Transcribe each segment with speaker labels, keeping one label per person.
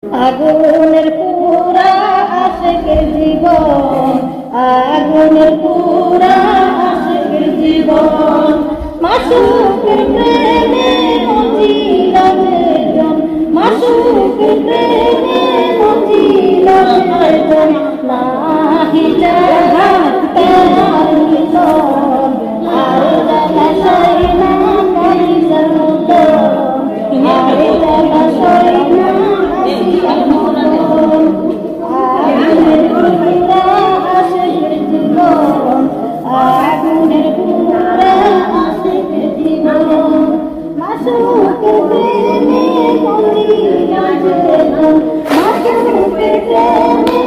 Speaker 1: আগুনের পুরা আশিকের জীবন, আগুনের পুরা আশিকের জীবন, মাসুকের প্রেমে মজিল যেজন, মাসুকের প্রেমে মজিল যেজন, নাহি জাহান তার মিলন, আর জালাশাই না কলিজার মতন, আর জালাশাই না আগুনের পুরা আশিকের জীবন, আগুনের পুরা আশিকের জীবন, মাসুকের প্রেমে মজিল যেজন, মাসুকের প্রেমে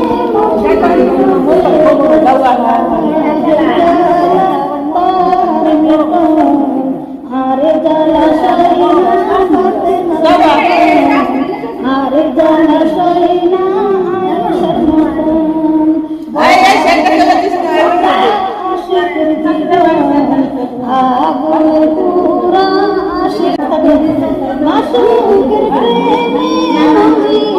Speaker 1: আরে জালাশাই না আরে জালাশাই না আশিকের জীবন, আগুনের পুরা আশিকের মাসুকের প্রেমে মজিল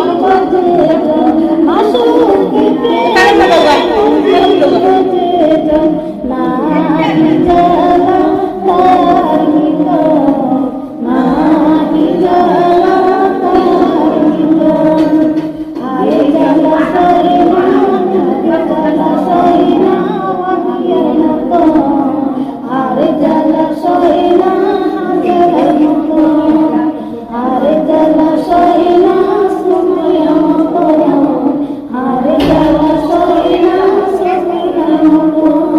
Speaker 1: যেজন, মাসুকের প্রেমে মজিল যেজন, নাহি জালা তার মিলন, নাহি জালা তার মিলন, আরে জালাশাই না জালাশাই না ওয়াহিয়ার মতন, আরে জালাশাই না হাজারের মতন, আরে জালাশাই না সুমাইয়ার মতন, আরে জালাশাই না সুমাইয়ার মতন,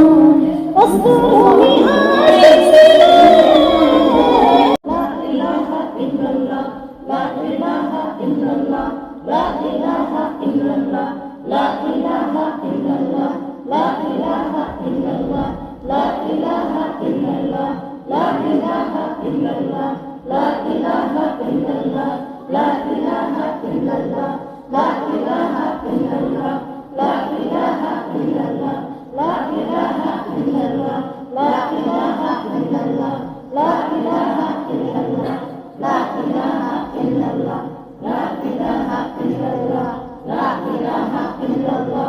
Speaker 1: অস্তুরুমি আশিক ছিলেন। লা ইলাহা ইল্লাল্লাহ, লা ইলাহা ইল্লাল্লাহ, লা ইলাহা ইল্লাল্লাহ, লা ইলাহা ইল্লাল্লাহ, লা ইলাহা ইল্লাল্লাহ, লা ইলাহা ইল্লাল্লাহ, লা ইলাহা ইল্লাল্লাহ, লা ইলাহা ইল্লাল্লাহ, লা ইলাহা ইল্লাল্লাহ, লা ইলাহা ইল্লাল্লাহ, লা ইলাহা ইল্লাল্লাহ, লা ইলাহা ইল্লাল্লাহ, লা ইলাহা ইল্লাল্লাহ, লা ইলাহা ইল্লাল্লাহ, লা ইলাহা ইল্লাল্লাহ, লা ইলাহা ইল্লাল্লাহ, লা ইলাহা ইল্লাল্লাহ,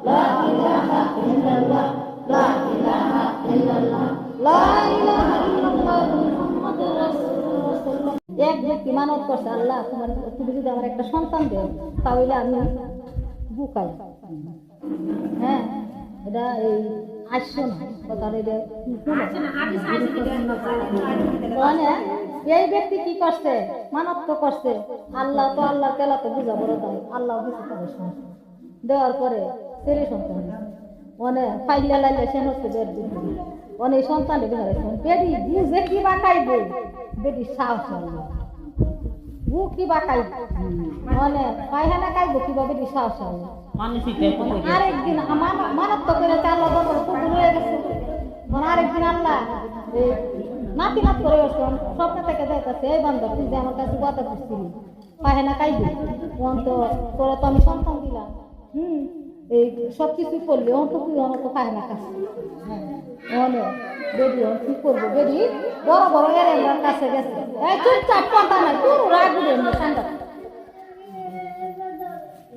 Speaker 1: লা ইলাহা ইল্লাল্লাহ, লা ইলাহা ইল্লাল্লাহ, লা ইলাহা ইল্লাল্লাহ মুহাম্মাদুর রাসূলুল্লাহ। এক ব্যক্তি মানত করছে, আল্লাহ তুমি যদি আমার একটা সন্তান দেও তাহলে আমি বুকাই। হ্যাঁ, এটা এই আসছে না কথার, এই ব্যক্তি কি করছে, মানত তো করছে, আল্লাহ তো আল্লাহ তেলা তো বুঝা বড় দেয়, আল্লাহ বুঝতে পারে দেওয়ার পরে ছেলে সন্তান মানে ফাইলে লাইলে সে হচ্ছে বেড দিতে অনেক সন্তান বেডি বুঝে কি বাঁকাইব, বেডি সাহস বু কি বাঁকাই মানে পায়খানা কাইব কিভাবে বেডি সাহস আরেকদিন মারাত্মক করে আল্লাহ পুকুর হয়ে গেছে, মানে আরেকদিন আল্লাহ নাতি নাত করে স্বপ্ন থেকে দেখতেছে, এই বান্ধব তুই যে আমার কাছে কথা বুঝছিলি পায়খানা কাইবি তো তোরা তো আমি সন্তান দিলাম, এই সব কিছুই করলি তো তুই আমার তো পায়খানা কাছে বেডি কি করবো, বেডি বড় বড় এর কাছে গেছে, চুপচাপ কথা নাই তোর রাগ উঠে ঠান্ডা,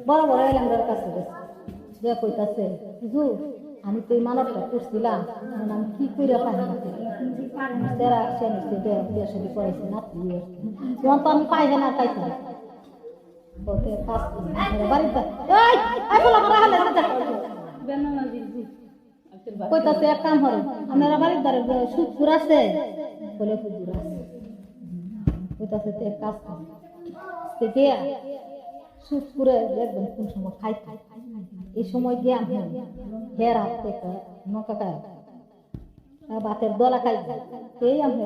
Speaker 1: বড় বড় এলাকার কাছে গেছে, যে কইতাছে হুজুর আমি তো এই মানবটা করছিলাম, আমি কি করে পায়খানা করেছি না তখন তো আমি পায়খানা খাইতাম কইতাছে এক কাম হল আপনারা বাড়ির দ্বারে সুদপুর আছে বলে হুজুর আছে, কইতাছে এক কাজ করে সুদ করে দেখবেন কোন সময় খাই এই সময় গিয়ে আমি হের হাত থেকে নৌকা খাই বাতের দলা খাই এই আমি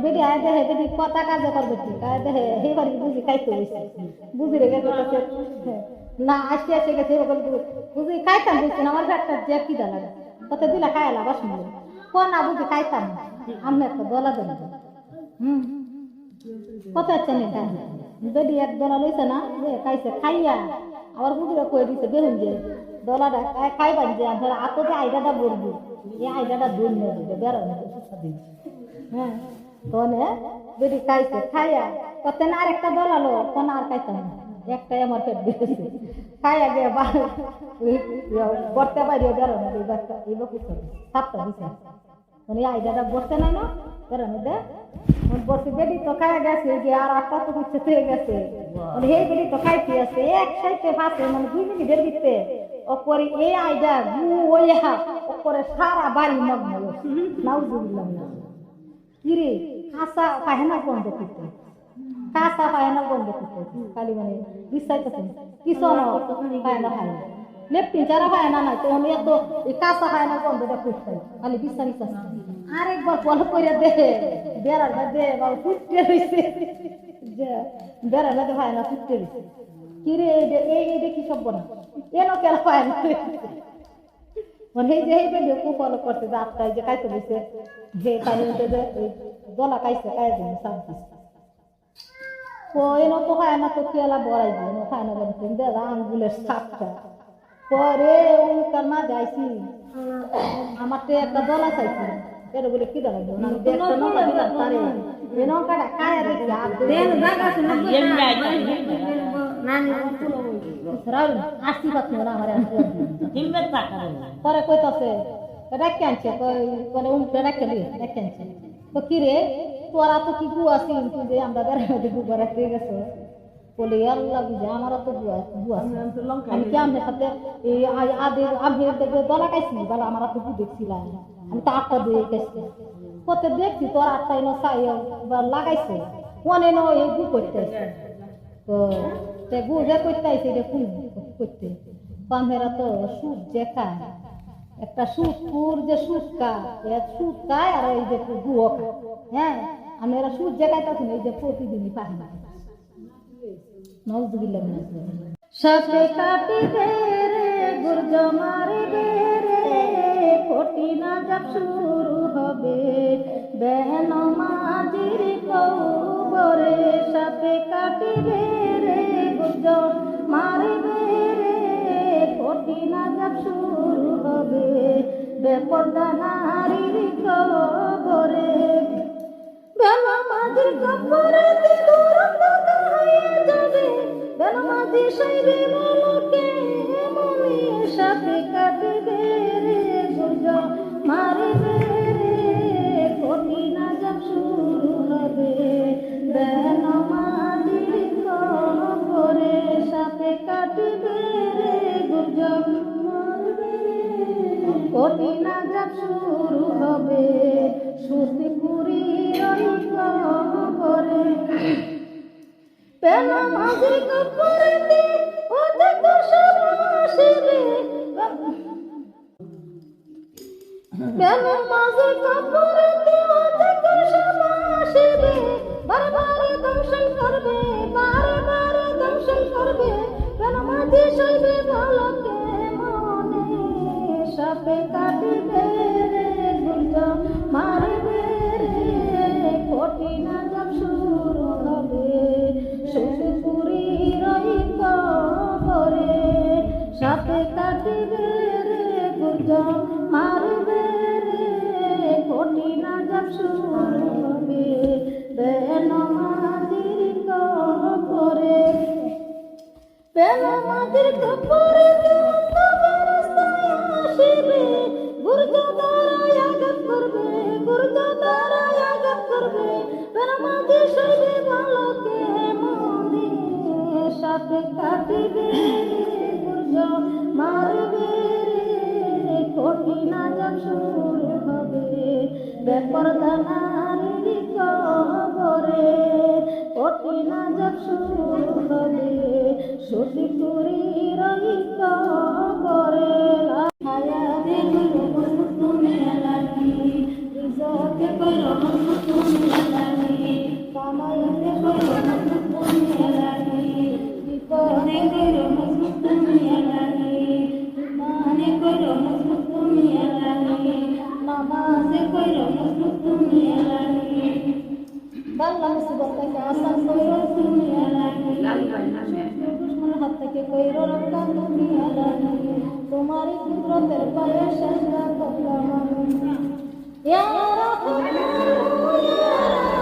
Speaker 1: বেটি আয় দেখে বেটি কথা কাজে করবে ঠিক আয় দেখে সেই বাড়ি বুঝি খাইতে হয়েছে বুঝি রেখে না আসতে আসে গেছে বুঝি খাইতাম বুঝছি না আমার একটা যে কি দা লাগে কত দিলা খাইলা বাস মিলে না বুঝি খাইতাম আমি একটা দলা দেন কত আচ্ছা নেই যদি এক দলা লইছে না যে খাইছে খাইয়া আবার বুঝিরা কয়ে দিছে দেখুন যে দলাটা খাইবান যে আপনার আতো যে আইডাটা বলবো এই আইডাটা দূর নিয়ে দেবে বেড়ানো হ্যাঁ তোনে বেরি খাইছে খাইয়া কতে না আরেকটা দলালো কোন আর খাইতাম না একটাই আমার পেট বেড়েছে খাইয়া গিয়ে বর্তে বাইরে বেরোনো এইবার কিছু সাতটা দিছে মানে আইডিয়াটা বসতে নাই না বেরোনো দে বসে বেরি তো খাইয়া গেছে যে আর আটটা তো কিছু থেকে গেছে মানে হে বেরি তো খাইতে আছে এক সাইতে ফাঁসে মানে 2 মিনিটের ভিতরে ওপরে এই আইডিয়া ওই ওপরে সারা বাড়ি মগ্ন নাউজুবিল্লাহ কিরে কাঁচা পায়না বন্ধ করতে কাঁচা পায়না বন্ধ করতে খালি মানে বিশ্বাইতেছে কিছু পায়না খায় না লেপটিন যারা পায়না নাই তো আমি এত এই কাঁচা পায়না বন্ধটা করতে খালি বিশ্বাস আরেকবার বল করে দে বেড়ার দে বাবু ফুটতে রয়েছে যে বেড়ার মধ্যে পায়না ফুটতে রয়েছে কিরে এই দেখি সব না এনো কেন পায়না মানে এই যে এই ভিডিও খুব ফলো করতে যে আটটায় যে খাইতে দিছে যে তাই যে দলা খাইছে খাইয়া দিন সাত দিছে তো এনো তো খায় না তো কেলা বড়াই দিই এনো খায় না বলছেন দে আঙ্গুলের সাপটা পরে ওখান না যাইছি আমার তো একটা দলা চাইছি এর বলে কি দলা দেবো আমি দেখতে না দিলাম তারে এনো কাটা খায়া দেখি আর দেন জায়গা আছে না নানি রাউল আসি পাচ্ছি না আমার হিম্মত টাকা পরে কইতাছে রাখতে আনছে কই উমটা রাখতে আনছে তো কি রে তোরা তো কি গু আছিস যে আমরা বেড়াতে গু বেড়াতে গেছো বলে আল্লাহ বুঝে আমারও তো গু আমি কি আমাদের সাথে এই আমি দলা খাইছি বলে আমার তো গু দেখছিলাম আমি তো আটটা দিয়ে গেছি কত দেখছি তোর আটটা এনে লাগাইছে কোন এনে এই গু করতে তো গু যে করতে আইছে এটা কোন করতে পামেরা তো সুদ যে খায় একটা সুদপুর যে সুদ খায় আর এই যে গুও খায় হ্যাঁ আমি এরা সুদ যে খাইতেছি এই যে প্রতিদিনই পাই না নাউজুবিল্লাহ সাথে কাটিবে রে গুর্জ মারিবে রে কঠিনা যাব শুরু হবে বেন মাঝির কবরে সাথে কাটিবে রে গুর্জ মারিবে রে কঠিনা যাব শুরু হবে বেপরদা নারীর কবরে বেন মাঝির কবরে দূর হয়ে যাবে বেন মাঝি সাইবে লোকে মনে সাথে কাটিবে রে গুর্জ মারিবে রে কঠিনা যাব শুরু হবে বেন মাঝির কবরে সাথে কাটিবে রে গুর্জ কঠিনা যাব শুরু হবে সুতিপুরি ওই কবরে পেলা মাঝে কবরেতে ও দেখো সব আসবে পেলা মাঝে কবরেতে ও দেখো সব আসবে বারবার দংশন করবে বারবার দংশন করবে পেলা মাঝে সইবে ভালোকে মনে সাপে কাটিবে রে গুর্জ মারিবে রে কঠিনা যাব শুরু হবে সুতিপুরীর ওই কবরে সাপে কাটিবে রে গুর্জ মারিবে রে কঠিনা যাব শুরু হবে বেন মাঝির কবরে বেন মাঝির কবরে আসিবে গুর্জ দ্বারায় আঘাত করবে গুর্জ দ্বারায় আঘাত করবে বেন মাঝি সইবে ভালোকে মনে সাথে কাটিবে গুর্জ মারবে রে কঠিনা যাব শুরু হবে বেপরদা নারীর কবরে কঠিনা যাব শুরু হবে সুতিপুরীর ওই কবরে হায়াতে কইরো তুমি লাগি রিজতে কইরো তুমি লাগি কামাইতে কইরো তুমি লাগি বিপদে কইরো তুমি লাগি মানে কইরো তুমি লাগি নামাজে কইরো তুমি লাগি বাংলা মুসিবত থেকে আসান কইরো তুমি লাগি দুশ্মনের হাত থেকে কইরো রক্ষা তুমি লাগি তোমারই কুদরতের পায়ে সাজদা করলাম ইয়া রাহমান ইয়া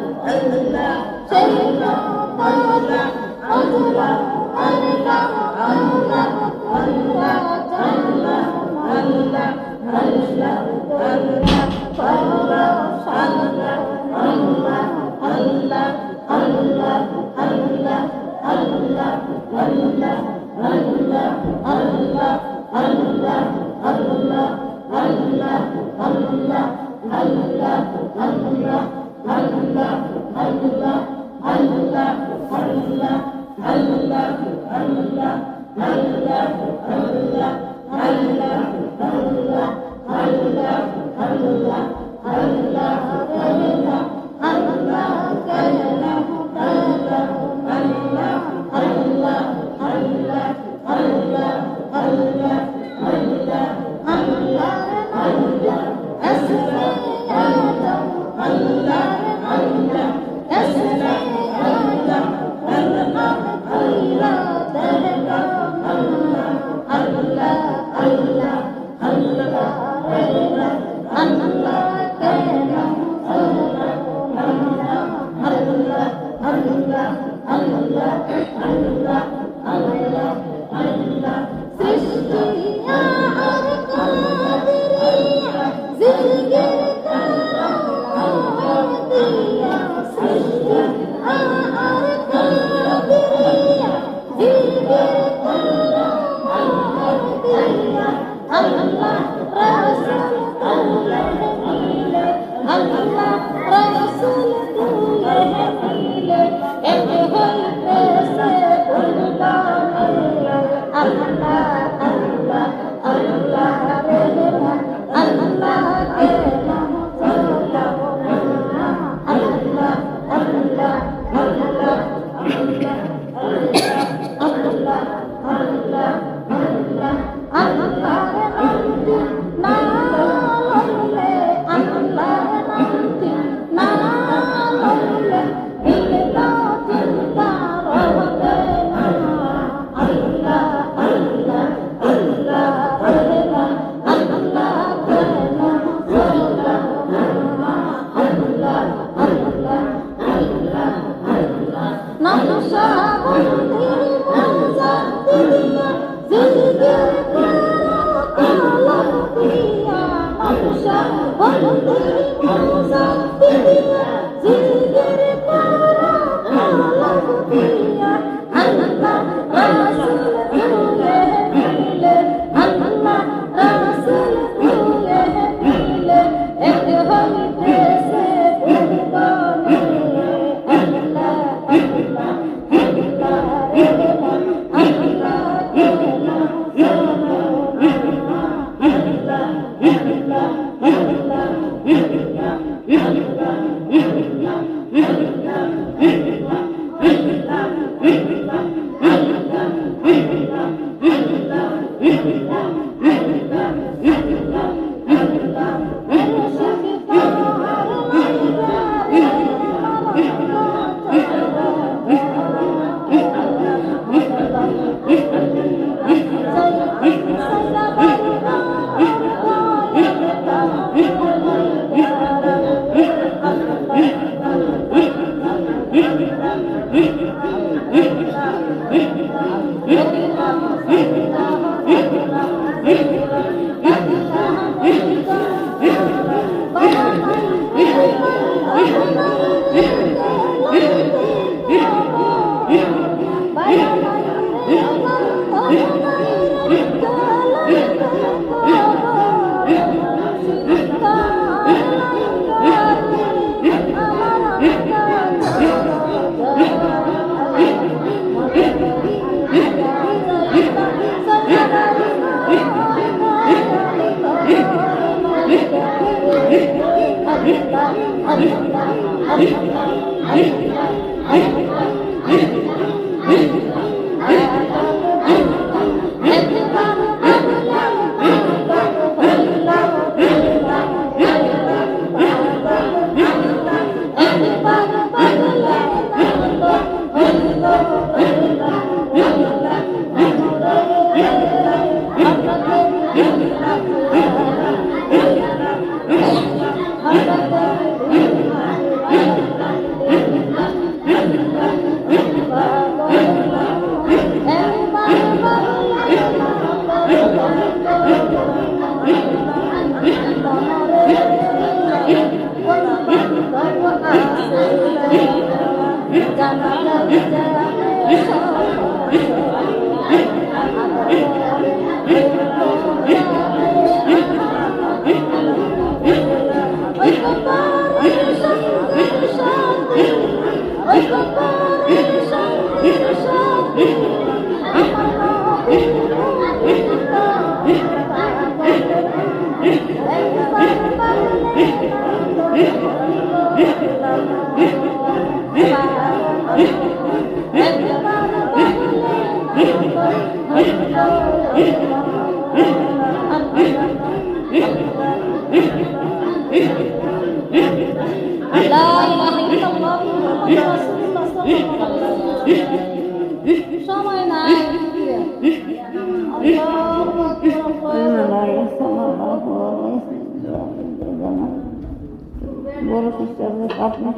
Speaker 1: সময় নাই
Speaker 2: বড় সিস্টার আপনার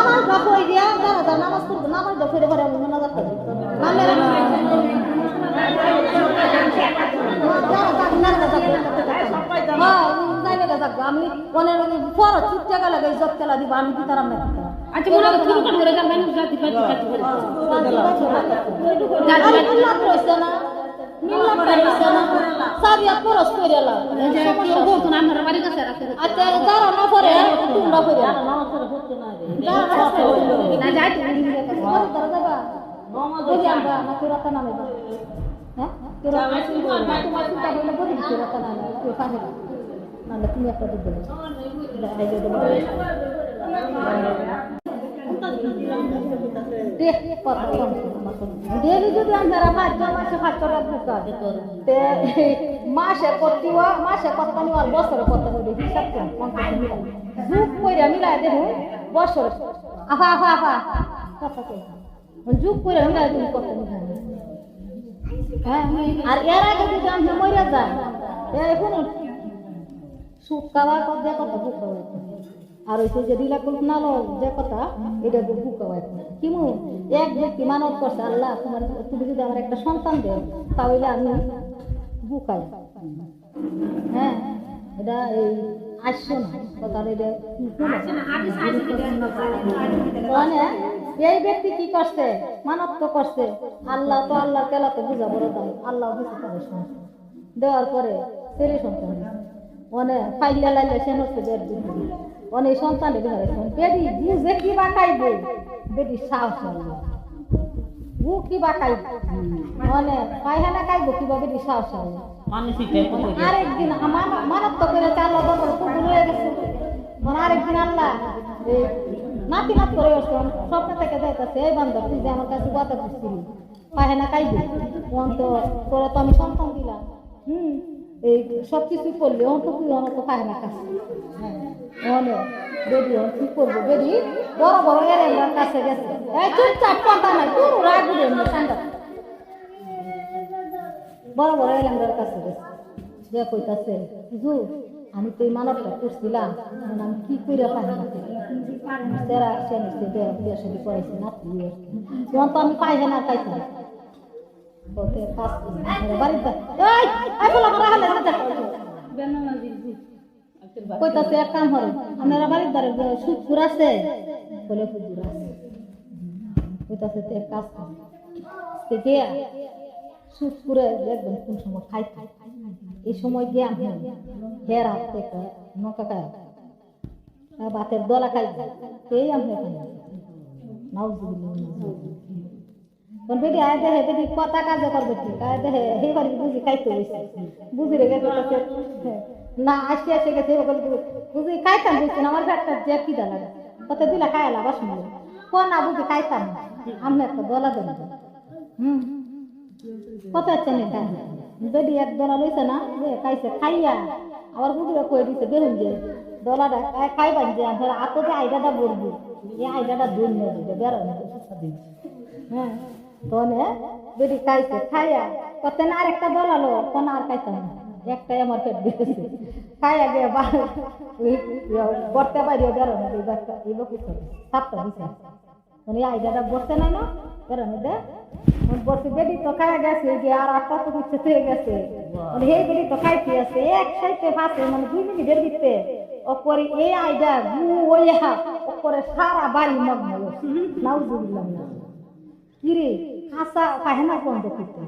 Speaker 1: নামাজ হয়ে দিয়া নামাজ করবো নামাজ ফিরে ঘরে আমি নামাজ করবো আমি অনেক পর ছুটতে গেলে জব খেলা দিব আমি কি তারা
Speaker 3: আচ্ছা মনে হয় শুরু করে যাবেন জাতি পাতি
Speaker 1: না সাবিয়া খরচ করে এলাম
Speaker 3: আপনার বাড়ির কাছে রাখতে
Speaker 1: আচ্ছা যারা না পরে তোমরা পরে
Speaker 3: না যাই
Speaker 1: তুমি একটা ডেলি যদি আমরা মাসে 500 টাকা বুকা মাসে করতে মাসে কত নিওয়ার বছরে কত করে হিসাব যুগ করে মিলাই দেখুন বছরে আফা আফা আফা যুগ করে মিলাই দেখুন কত হ্যাঁ আর এর আগে যদি আমরা মরে যাই এখন সুখ খাওয়া কত কত বুক আর ওই যে রিলা কল্পনালো যে কথা এটা বুক খাওয়া কিমু এক ব্যক্তি মানত করছে আল্লাহ তোমার তুমি যদি আমার একটা সন্তান দেও তাহলে আমি বুকাই হ্যাঁ এটা এই আসছো না কথা এটা মানে এই ব্যক্তি কি করছে মানত তো করছে আল্লাহ তো আল্লাহ কেলা তো বুঝা বড় দায় আল্লাহ বুঝতে পারে দেওয়ার পরে ছেলে সন্তান অনেক ফাইলা লাইলে সে হচ্ছে বের দিতে অনেক সন্তানের ঘরে বেডি বুঝে কি বা খাইবে বেডি সাহস ও কি বা খাইবে মানে পায়খানা খাইবো কিবা বেডি সাহস আরেকদিন আমার মারাত্ম করে আল্লাহ বদল কবুল হয়ে গেছে আরেকদিন আল্লাহ নাতি নাত করে স্বপ্ন থেকে যাইতেছে এই বান্ধব তুই যে আমার কাছে কথা বুঝছিলি পায়খানা খাইবে তো তোরা তো আমি সন্তান দিলাম এই সব কিছুই করলে অন্ত তুই অনেক পায়খানা খাচ্ছি অনেক বেডি কি করবো বেডি বড় বড় এর কাছে গেছে এই চুপচাপ কথা নাই তোর রাগ উঠে ঠান্ডা বড় বড় এর কাছে গেছে যে কইতাছে বুঝু আমি তো এই মানবটা করছিলাম আমি কি করে পায়খানা তেরা সে বিয়ে শাদী করাইছি না তখন তো আমি পায়খানা খাইছি বাড়িতে কইতাছে এক কাম হল আপনারা বাড়ির দ্বারে সুদপুর আছে বলে হুজুর আছে কইতাছে এক কাজ করে সুদপুরে দেখবেন কোন সময় খাইতে এই সময় গিয়ে আমি হের হাত থেকে নৌকা খাই বাতের দলা খাই এই আমি বেটি আয় দেখে বেটি কথা কাজে করবে ঠিক আয় দেখে হে করবি বুঝি খাইতে হয়েছে বুঝি রে গেছে না আসতে আসে গেছে বুঝি খাইতাম বুঝছি না আমার পেটটা যে খিদা লাগে কত দিলা খাইলা বাস না বুঝি খাইতাম আমি একটা দলা দেন কত আছে না বেটি এক দলা লইছে না যে খাইছে খাইয়া আবার বুঝিরা কয়ে দিছে দেখুন যে দলাটা খাইবান যে আত যে আইডাটা বলবো এই আইডাটা দূর নিয়ে দিবে বেরো হ্যাঁ তনে বেটি খাইছে খাইয়া কত না আরেকটা দলালো কোন আর খাইতাম না একটাই আমার পেট বেড়েছে খাইয়া গিয়ে বর্তে বাইরে বেরোনো এই বাচ্চা এই লোক সাতটা দিছে মানে আইডাটা বসতে নাই না বেরোনো দে বলছে বেডি তো খায় গেছে যে আর একটা তো কিছু থেকে গেছে মানে হে বেডি তো খাইতে আছে এক সাইতে ফাঁসে মানে 2 মিনিটের ভিতরে ওপরে এই আইডা গু ওইহা ওপরে সারা বাড়ি মগ্ন নাউজুবিল্লাহ কিরে কাঁচা পায়না বন্ধ করতে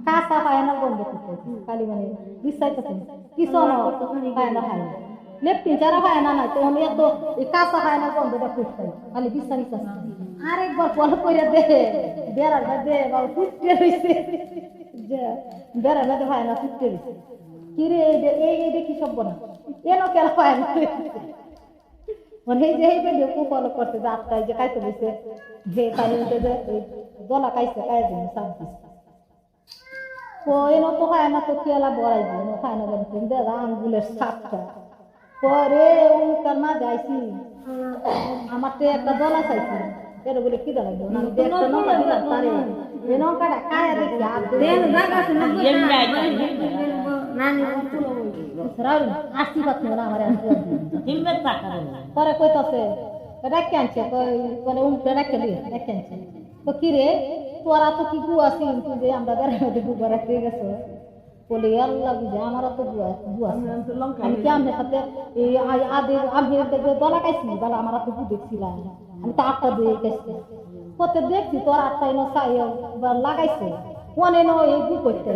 Speaker 1: কাঁচা পায়না বন্ধ করতে খালি মানে বিশ্বাইতেছে কিছু পায়না খায় না লেপটিন যারা পায়না নাই তো আমি এত এই কাঁচা পায়না বন্ধটা করতে খালি বিশ্বাস আরেকবার ফলো করে দে বেড়ার দে বাবু ফুটতে রয়েছে বেড়ার মধ্যে পায়না ফুটতে রয়েছে কিরে এই দেখি সব বনা এনো কেন পায়না মানে এই যে এই ভিডিও খুব ফলো করতে যে আটটায় যে খাইতে বসে যে পানিতে যে গলা খাইছে খাই দিন সাবজিস তো এনো তো খায় না তো কেলা বড়াই দিন খায় না বলছেন দে আঙ্গুলের সাপটা পরে উনকার মা যাইছি আমার তো একটা দলা চাইছি এটা বলে কি দাঁড়াই আমি একটা নৌকা দিলাম তারে এই নৌকাটা খায় দেখি হাত আসি পাচ্ছি না আমার পরে কইতাছে ডাকে আনছে মানে উমটা ডাকে ডাকে আনছে তো কি রে তোরা তো কি গু আছি তুই যে আমরা বেড়াতে গু বেড়াতে গেছো বলে আল্লাহ বুঝে আমারও তো গু আছে আমি কি আমাদের সাথে এই আগে আমি দলা খাইছি বলে আমার তো গু দেখছিলাম আমি তো 8টা দিয়ে গেছি কত দেখছি তোর 8টাই না লাগাইছে কোনে নো এই গু করতে